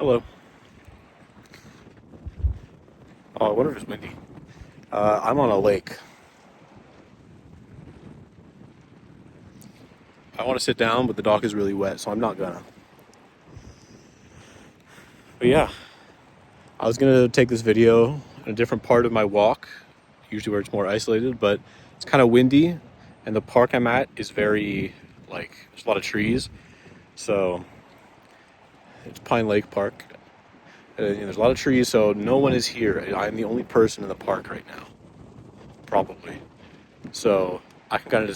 Hello. Oh, I wonder if it's windy. I'm on a lake. I want to sit down, but the dock is really wet, so I'm not gonna. But yeah, I was gonna take this video in a different part of my walk, usually where it's more isolated, but it's kind of windy, and the park I'm at is very, there's a lot of trees, so it's Pine Lake Park. There's a lot of trees, so no one is here. I'm the only person in the park right now, probably. So I can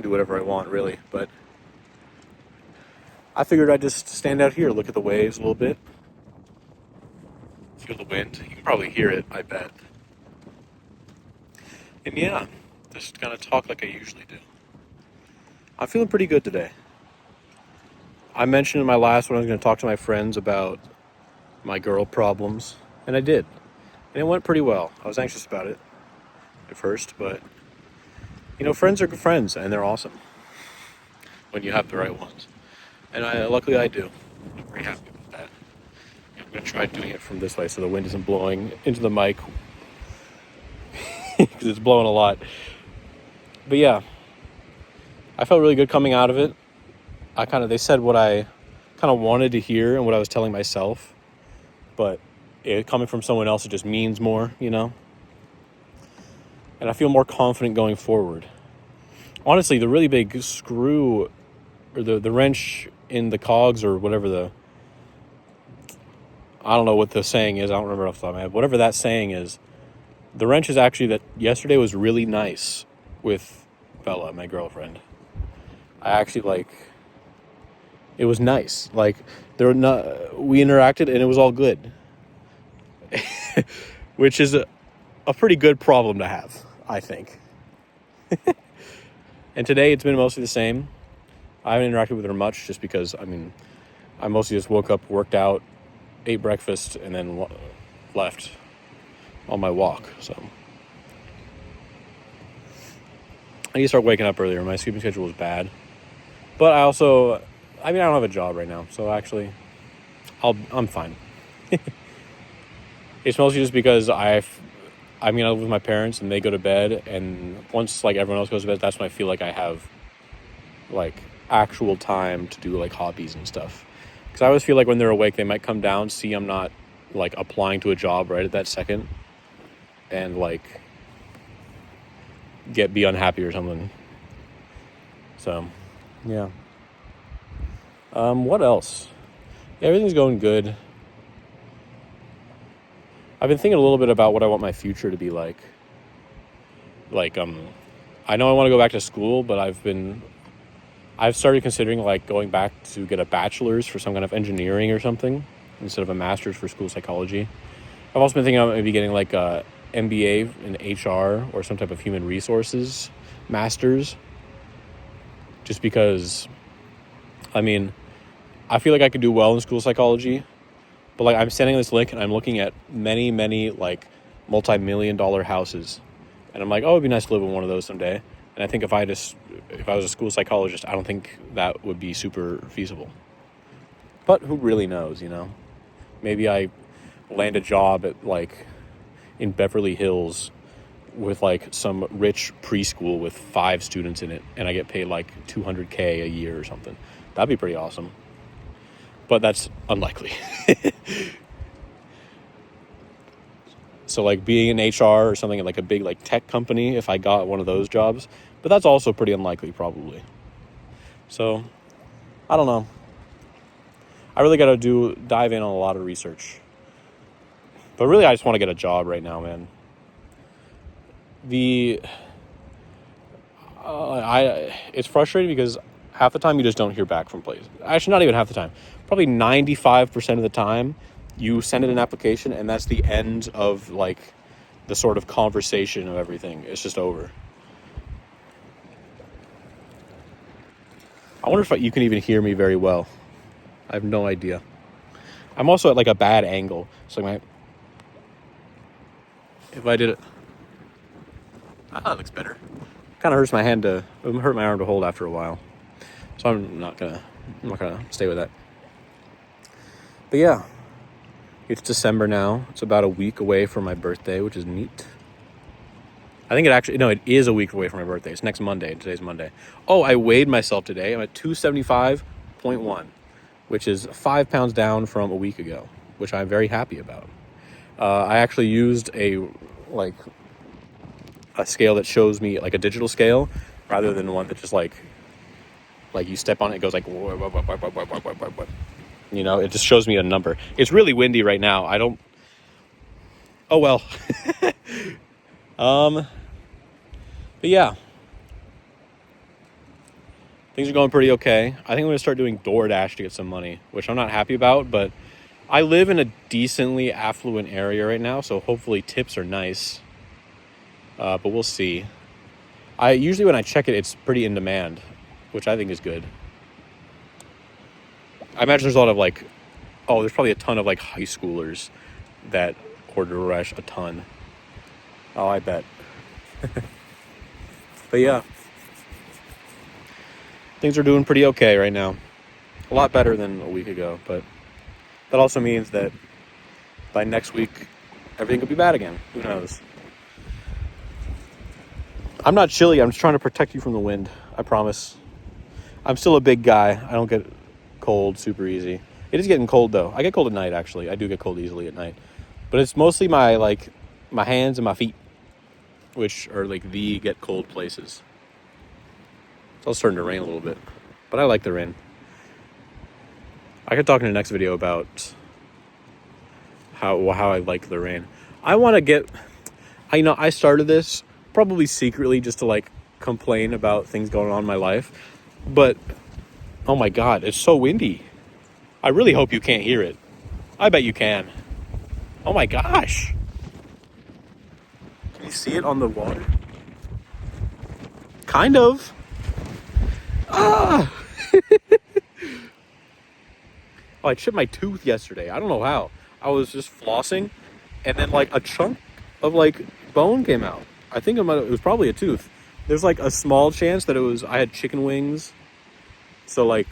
do whatever I want, really, but I figured I'd just stand out here, look at the waves a little bit, feel the wind. You can probably hear it, I bet. And yeah, just kind of talk like I usually do. I'm feeling pretty good today. I mentioned in my last one I was going to talk to my friends about my girl problems, and I did. And it went pretty well. I was anxious about it at first, but friends are good friends, and they're awesome when you have the right ones. And luckily I do. I'm very happy with that. I'm going to try doing it from this way so the wind isn't blowing into the mic because it's blowing a lot. But yeah, I felt really good coming out of it. They said what I kind of wanted to hear and what I was telling myself, but coming from someone else, it just means more, And I feel more confident going forward. Honestly, the really big screw or the wrench in the cogs or whatever I don't know what the saying is. I don't remember off the top of my head. Whatever that saying is, the wrench is actually that yesterday was really nice with Bella, my girlfriend. I actually it was nice. We interacted and it was all good. Which is a pretty good problem to have, I think. And today it's been mostly the same. I haven't interacted with her much just because, I mostly just woke up, worked out, ate breakfast, and then left on my walk. So I need to start waking up earlier. My sleeping schedule is bad. But I also, I don't have a job right now. So actually, I'm fine. It's mostly just because I live with my parents and they go to bed. And once everyone else goes to bed, that's when I feel like I have actual time to do hobbies and stuff. Because I always feel like when they're awake, they might come down, see I'm not applying to a job right at that second, and be unhappy or something. So, yeah. What else? Yeah, everything's going good. I've been thinking a little bit about what I want my future to be like. I know I want to go back to school, but I've started considering going back to get a bachelor's for some kind of engineering or something instead of a master's for school psychology. I've also been thinking about maybe getting a MBA in HR or some type of human resources master's, just because I feel like I could do well in school psychology, but I'm standing in this lake and I'm looking at many multi-million dollar houses, and I'm oh, it'd be nice to live in one of those someday. And I think if I was a school psychologist, I don't think that would be super feasible. But who really knows, Maybe I land a job at in Beverly Hills with some rich preschool with 5 students in it, and I get paid $200K a year or something. That'd be pretty awesome. But that's unlikely. So being in HR or something at a big tech company, if I got one of those jobs, but that's also pretty unlikely probably. So I don't know. I really got to dive in on a lot of research. But really I just want to get a job right now, man. It's frustrating because half the time you just don't hear back from places. Actually, not even half the time. Probably 95% of the time you send in an application and that's the end of the sort of conversation of everything. It's just over. I wonder if you can even hear me very well. I have no idea. I'm also at a bad angle. So if I did it, that looks better. Kind of hurt my arm to hold after a while. So I'm not gonna stay with that. But yeah, It's December now. It's about a week away from my birthday, which is neat. I think it is a week away from my birthday. It's next Monday. Today's Monday. Oh, I weighed myself today. I'm at 275.1, which is 5 pounds down from a week ago, which I'm very happy about. I actually used a scale that shows me like a digital scale rather than one that just like you step on it, it goes like, you know, it just shows me a number. It's really windy right now. Oh well. But yeah, things are going pretty okay. I think I'm gonna start doing DoorDash to get some money, which I'm not happy about, but I live in a decently affluent area right now, so hopefully tips are nice. But we'll see. Usually when I check it, it's pretty in demand, which I think is good. I imagine there's a lot of there's probably a ton of high schoolers that order DoorDash a ton. Oh, I bet. But yeah, things are doing pretty okay right now. A lot better than a week ago, but that also means that by next week, everything could be bad again. Who knows? I'm not chilly. I'm just trying to protect you from the wind. I promise. I'm still a big guy. I don't get cold super easy. It is getting cold, though. I get cold at night, actually. I do get cold easily at night. But it's mostly my hands and my feet, which are the get cold places. It's all starting to rain a little bit, but I like the rain. I could talk in the next video about how I like the rain. I started this probably secretly just to complain about things going on in my life, but oh my god, it's so windy. I really hope you can't hear it. I bet you can. Oh my gosh. Can you see it on the water? Kind of. Ah! Oh, I chipped my tooth yesterday. I don't know how. I was just flossing, and then a chunk of bone came out. I think it was probably a tooth. There's a small chance that I had chicken wings, so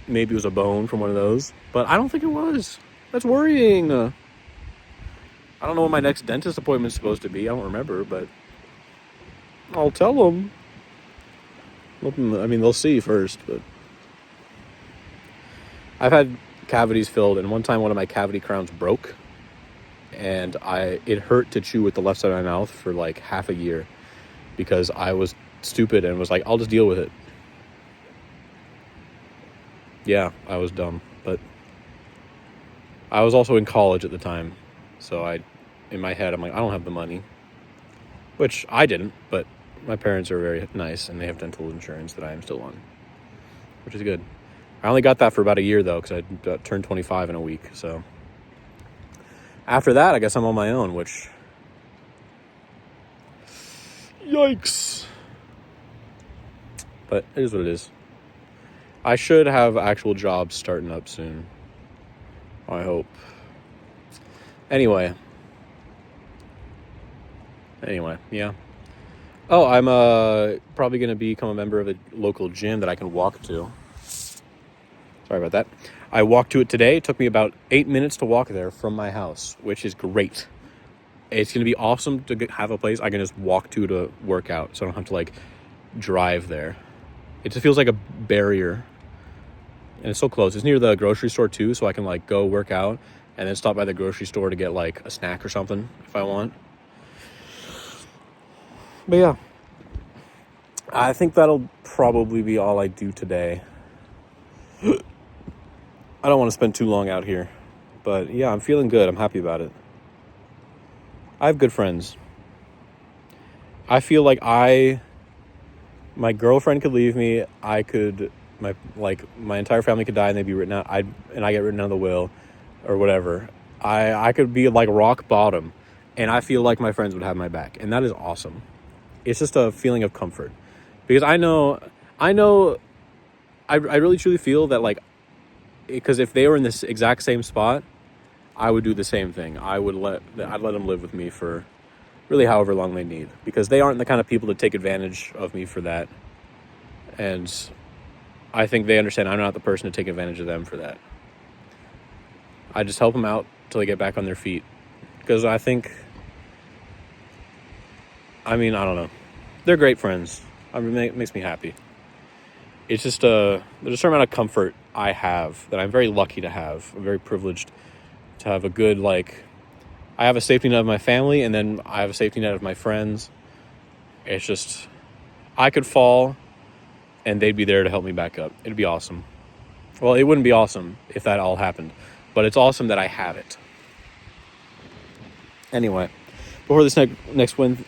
maybe it was a bone from one of those, but I don't think it was. That's worrying. I don't know when my next dentist appointment's supposed to be. I don't remember, but I'll tell them. I mean, they'll see first, but I've had cavities filled, and one time one of my cavity crowns broke, and it hurt to chew with the left side of my mouth for half a year because I was stupid and was I'll just deal with it. Yeah, I was dumb, but I was also in college at the time, so in my head I'm I don't have the money, which I didn't, but my parents are very nice and they have dental insurance that I am still on, which is good. I only got that for about a year though, because I turned 25 in a week. So after that, I guess I'm on my own, which, yikes. But it is what it is. I should have actual jobs starting up soon. I hope. Anyway, yeah. Oh, I'm probably going to become a member of a local gym that I can walk to. Sorry about that. I walked to it today. It took me about 8 minutes to walk there from my house, which is great. It's going to be awesome to have a place I can just walk to work out, so I don't have to drive there. It just feels like a barrier. And it's so close. It's near the grocery store too, so I can go work out and then stop by the grocery store to get a snack or something if I want. But yeah, I think that'll probably be all I do today. I don't want to spend too long out here, but yeah, I'm feeling good. I'm happy about it. I have good friends. I feel like my girlfriend could leave me. My entire family could die and they'd be written out. I get written out of the will or whatever. I could be rock bottom, and I feel like my friends would have my back, and that is awesome. It's just a feeling of comfort, because I really truly feel that because if they were in this exact same spot, I would do the same thing. I'd let them live with me for really however long they need, because they aren't the kind of people to take advantage of me for that. And I think they understand I'm not the person to take advantage of them for that. I just help them out till they get back on their feet. Because I don't know. They're great friends. I mean, it makes me happy. It's just there's a certain amount of comfort I have that I'm very lucky to have. I'm very privileged to have a good, like, I have a safety net of my family, and then I have a safety net of my friends. It's just, I could fall and they'd be there to help me back up. It'd be awesome. Well, it wouldn't be awesome if that all happened, but it's awesome that I have it. Anyway, before this next wind